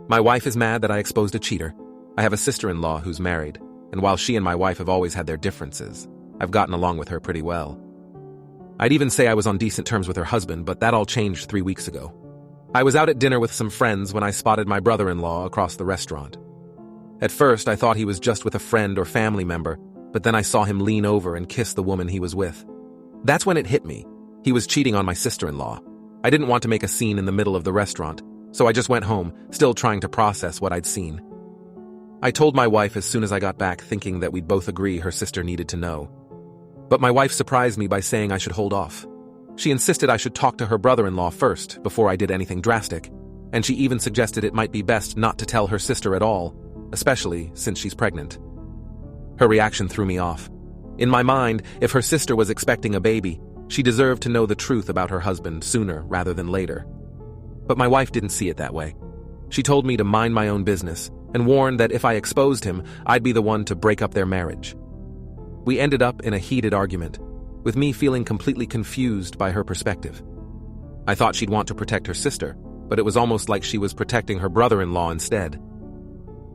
My wife is mad that I exposed a cheater. I have a sister-in-law who's married, and while she and my wife have always had their differences, I've gotten along with her pretty well. I'd even say I was on decent terms with her husband, but that all changed 3 weeks ago. I was out at dinner with some friends when I spotted my brother-in-law across the restaurant. At first, I thought he was just with a friend or family member, but then I saw him lean over and kiss the woman he was with. That's when it hit me. He was cheating on my sister-in-law. I didn't want to make a scene in the middle of the restaurant, so I just went home, still trying to process what I'd seen. I told my wife as soon as I got back, thinking that we'd both agree her sister needed to know. But my wife surprised me by saying I should hold off. She insisted I should talk to her brother-in-law first before I did anything drastic, and she even suggested it might be best not to tell her sister at all, especially since she's pregnant. Her reaction threw me off. In my mind, if her sister was expecting a baby, she deserved to know the truth about her husband sooner rather than later. But my wife didn't see it that way. She told me to mind my own business and warned that if I exposed him, I'd be the one to break up their marriage. We ended up in a heated argument, with me feeling completely confused by her perspective. I thought she'd want to protect her sister, but it was almost like she was protecting her brother-in-law instead.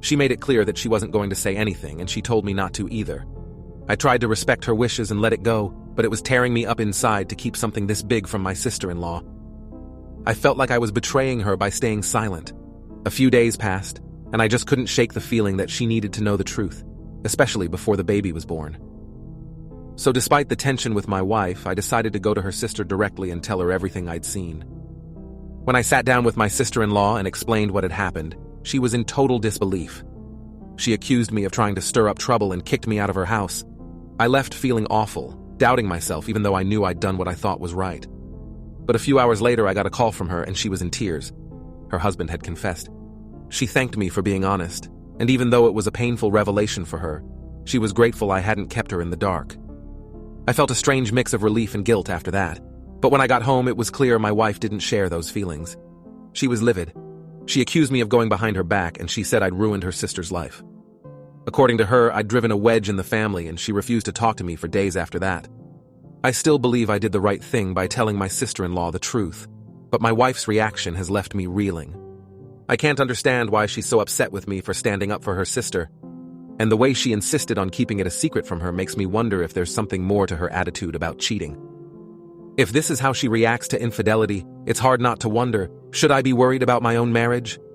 She made it clear that she wasn't going to say anything, and she told me not to either. I tried to respect her wishes and let it go, but it was tearing me up inside to keep something this big from my sister-in-law. I felt like I was betraying her by staying silent. A few days passed, and I just couldn't shake the feeling that she needed to know the truth, especially before the baby was born. So despite the tension with my wife, I decided to go to her sister directly and tell her everything I'd seen. When I sat down with my sister-in-law and explained what had happened, she was in total disbelief. She accused me of trying to stir up trouble and kicked me out of her house. I left feeling awful, doubting myself even though I knew I'd done what I thought was right. But a few hours later, I got a call from her and she was in tears. Her husband had confessed. She thanked me for being honest, and even though it was a painful revelation for her, she was grateful I hadn't kept her in the dark. I felt a strange mix of relief and guilt after that, but when I got home, it was clear my wife didn't share those feelings. She was livid. She accused me of going behind her back, and she said I'd ruined her sister's life. According to her, I'd driven a wedge in the family, and she refused to talk to me for days after that. I still believe I did the right thing by telling my sister-in-law the truth, but my wife's reaction has left me reeling. I can't understand why she's so upset with me for standing up for her sister, and the way she insisted on keeping it a secret from her makes me wonder if there's something more to her attitude about cheating. If this is how she reacts to infidelity, it's hard not to wonder, should I be worried about my own marriage?